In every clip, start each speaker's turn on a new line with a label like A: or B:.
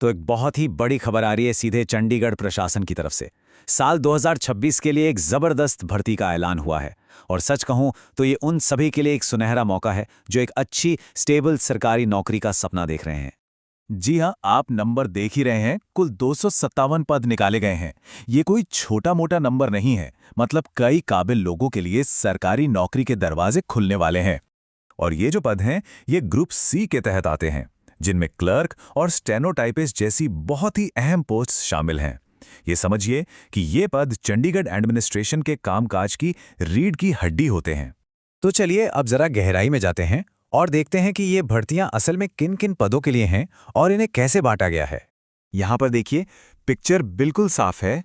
A: तो एक बहुत ही बड़ी खबर आ रही है सीधे चंडीगढ़ प्रशासन की तरफ से। साल 2026 के लिए एक जबरदस्त भर्ती का ऐलान हुआ है। और सच कहूं तो ये उन सभी के लिए एक सुनहरा मौका है जो एक अच्छी स्टेबल सरकारी नौकरी का सपना देख रहे हैं।
B: जी हाँ, आप नंबर देख ही रहे हैं। कुल 257 पद निकाले गए हैं। ये कोई छोटा मोटा नंबर नहीं है। मतलब कई काबिल लोगों के लिए सरकारी नौकरी के दरवाजे खुलने वाले हैं। और ये जो पद हैं, ये ग्रुप सी के तहत आते हैं, जिनमें क्लर्क और स्टेनोटाइपिस्ट जैसी बहुत ही अहम पोस्ट शामिल हैं। ये समझिए कि ये पद चंडीगढ़ एडमिनिस्ट्रेशन के कामकाज की रीढ़ की हड्डी होते हैं।
A: तो चलिए अब जरा गहराई में जाते हैं और देखते हैं कि ये भर्तियां असल में किन किन पदों के लिए हैं और इन्हें कैसे बांटा गया है।
B: यहाँ पर देखिए, पिक्चर बिल्कुल साफ है।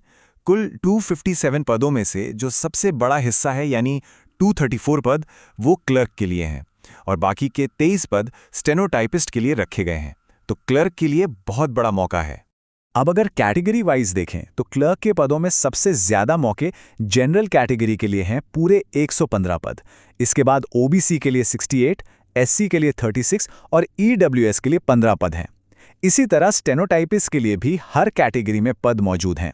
B: कुल 257 पदों में से जो सबसे बड़ा हिस्सा है यानी 234 पद वो क्लर्क के लिए हैं और बाकी के 23 पद स्टेनोटाइपिस्ट के लिए रखे गए हैं। तो क्लर्क के लिए बहुत बड़ा मौका है। अब अगर कैटेगरी वाइज देखें तो क्लर्क के पदों में सबसे ज्यादा मौके जनरल कैटेगरी के लिए हैं, पूरे 115 पद। इसके बाद ओबीसी के लिए 68, एससी के लिए 36 और ईडब्ल्यूएस के लिए 15 पद हैं। इसी तरह स्टेनोटाइपिस्ट के लिए भी हर कैटेगरी में पद मौजूद हैं।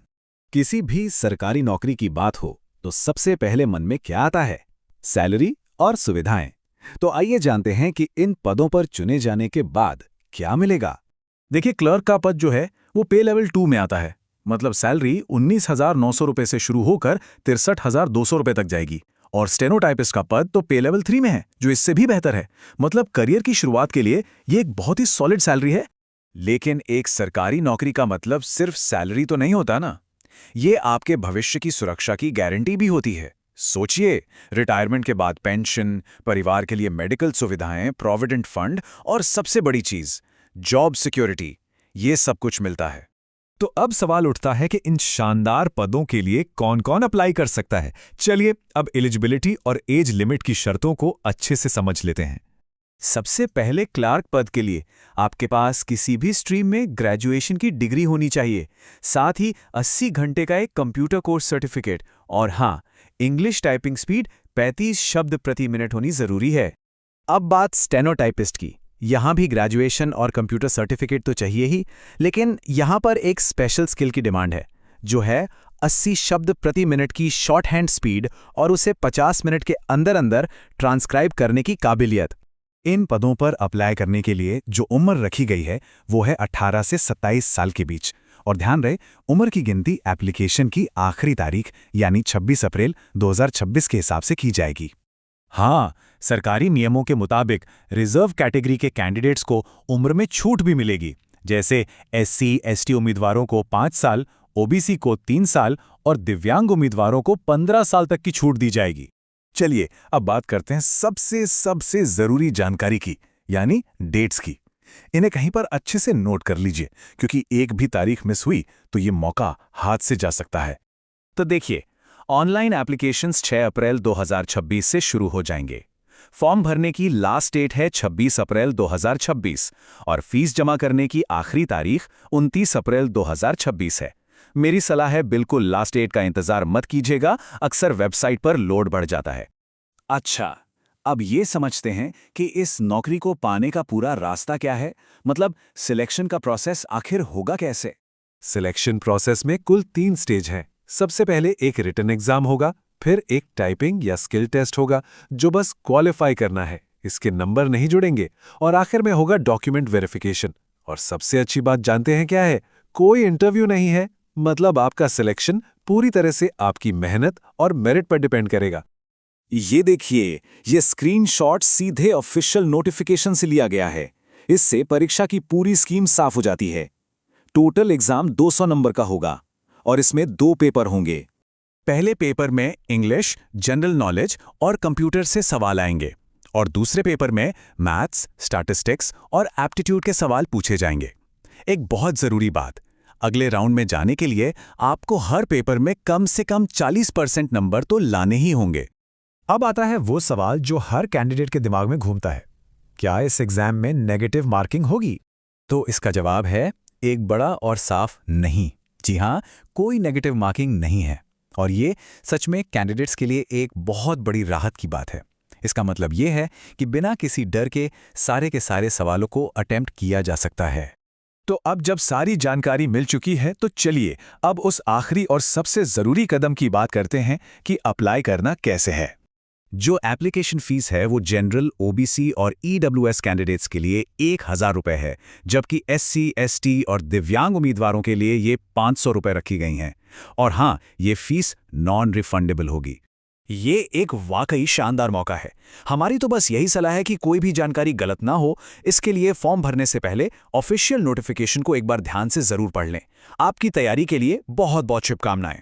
A: किसी भी सरकारी नौकरी की बात हो तो सबसे पहले मन में क्या आता है? सैलरी और सुविधाएं। तो आइए जानते हैं कि इन पदों पर चुने जाने के बाद क्या मिलेगा।
B: देखिए, क्लर्क का पद जो है वो पे लेवल 2 में आता है। मतलब सैलरी 19,900 रुपये से शुरू होकर 63,200 रुपये तक जाएगी। और स्टेनोटाइपिस्ट का पद तो पे लेवल 3 में है, जो इससे भी बेहतर है। मतलब करियर की शुरुआत के लिए ये एक बहुत ही सॉलिड सैलरी है।
A: लेकिन एक सरकारी नौकरी का मतलब सिर्फ सैलरी तो नहीं होता ना। ये आपके भविष्य की सुरक्षा की गारंटी भी होती है। सोचिए, रिटायरमेंट के बाद पेंशन, परिवार के लिए मेडिकल सुविधाएं, प्रोविडेंट फंड और सबसे बड़ी चीज जॉब सिक्योरिटी, ये सब कुछ मिलता है।
B: तो अब सवाल उठता है कि इन शानदार पदों के लिए कौन-कौन अप्लाई कर सकता है। चलिए अब एलिजिबिलिटी और एज लिमिट की शर्तों को अच्छे से समझ लेते हैं।
A: सबसे पहले क्लार्क पद के लिए आपके पास किसी भी स्ट्रीम में ग्रेजुएशन की डिग्री होनी चाहिए, साथ ही 80 घंटे का एक कंप्यूटर कोर्स सर्टिफिकेट और हाँ, इंग्लिश टाइपिंग स्पीड 35 शब्द प्रति मिनट होनी जरूरी है। अब बात स्टेनोटाइपिस्ट की। यहाँ भी ग्रेजुएशन और कंप्यूटर सर्टिफिकेट तो चाहिए ही, लेकिन यहाँ पर एक स्पेशल स्किल की डिमांड है, जो है 80 शब्द प्रति मिनट की शॉर्ट हैंड स्पीड और उसे 50 मिनट के अंदर अंदर ट्रांसक्राइब करने की काबिलियत।
B: इन पदों पर अप्लाई करने के लिए जो उम्र रखी गई है वो है 18 से 27 साल के बीच। और ध्यान रहे, उम्र की गिनती एप्लीकेशन की आखिरी तारीख यानी 26 अप्रैल 2026 के हिसाब से की जाएगी। हाँ, सरकारी नियमों के मुताबिक रिजर्व कैटेगरी के कैंडिडेट्स को उम्र में छूट भी मिलेगी। जैसे एससी, एसटी उम्मीदवारों को 5 साल, ओबीसी को 3 साल और दिव्यांग उम्मीदवारों को 15 साल तक की छूट दी जाएगी। चलिए अब बात करते हैं सबसे जरूरी जानकारी की, यानी डेट्स की। इन्हें कहीं पर अच्छे से नोट कर लीजिए, क्योंकि एक भी तारीख मिस हुई तो ये मौका हाथ से जा सकता है।
A: तो देखिए, ऑनलाइन एप्लीकेशंस 6 अप्रैल 2026 से शुरू हो जाएंगे। फॉर्म भरने की लास्ट डेट है 26 अप्रैल 2026 और फीस जमा करने की आखिरी तारीख 29 अप्रैल 2026 है। मेरी सलाह है, बिल्कुल लास्ट डेट का इंतजार मत कीजिएगा, अक्सर वेबसाइट पर लोड बढ़ जाता है। अच्छा, अब ये समझते हैं कि इस नौकरी को पाने का पूरा रास्ता क्या है। मतलब सिलेक्शन का प्रोसेस आखिर होगा कैसे?
B: सिलेक्शन प्रोसेस में कुल 3 स्टेज है। सबसे पहले एक रिटन एग्जाम होगा, फिर एक टाइपिंग या स्किल टेस्ट होगा जो बस क्वालिफाई करना है, इसके नंबर नहीं जुड़ेंगे, और आखिर में होगा डॉक्यूमेंट वेरिफिकेशन। और सबसे अच्छी बात जानते हैं क्या है? कोई इंटरव्यू नहीं है। मतलब आपका सिलेक्शन पूरी तरह से आपकी मेहनत और मेरिट पर डिपेंड करेगा।
A: ये देखिए, ये स्क्रीनशॉट सीधे ऑफिशियल नोटिफिकेशन से लिया गया है। इससे परीक्षा की पूरी स्कीम साफ हो जाती है। टोटल एग्जाम 200 नंबर का होगा और इसमें 2 पेपर होंगे। पहले पेपर में इंग्लिश, जनरल नॉलेज और कंप्यूटर से सवाल आएंगे और दूसरे पेपर में मैथ्स, स्टैटिस्टिक्स और एप्टीट्यूड के सवाल पूछे जाएंगे। एक बहुत जरूरी बात, अगले राउंड में जाने के लिए आपको हर पेपर में कम से कम 40% नंबर तो लाने ही होंगे।
B: अब आता है वो सवाल जो हर कैंडिडेट के दिमाग में घूमता है, क्या इस एग्जाम में नेगेटिव मार्किंग होगी?
A: तो इसका जवाब है एक बड़ा और साफ नहीं। जी हाँ, कोई नेगेटिव मार्किंग नहीं है। और ये सच में कैंडिडेट्स के लिए एक बहुत बड़ी राहत की बात है। इसका मतलब ये है कि बिना किसी डर के सारे सवालों को अटेम्प्ट किया जा सकता है।
C: तो अब जब सारी जानकारी मिल चुकी है तो चलिए अब उस आखिरी और सबसे ज़रूरी कदम की बात करते हैं कि अप्लाई करना कैसे है।
B: जो एप्लीकेशन फीस है वो जनरल, ओबीसी और ईडब्ल्यूएस कैंडिडेट्स के लिए 1000 रुपये है, जबकि एससी, एसटी और दिव्यांग उम्मीदवारों के लिए ये 500 रुपये रखी गई हैं। और हाँ, ये फीस नॉन रिफंडेबल होगी।
C: ये एक वाकई शानदार मौका है। हमारी तो बस यही सलाह है कि कोई भी जानकारी गलत ना हो। इसके लिए फॉर्म भरने से पहले ऑफिशियल नोटिफिकेशन को एक बार ध्यान से जरूर पढ़ लें। आपकी तैयारी के लिए बहुत बहुत शुभकामनाएं।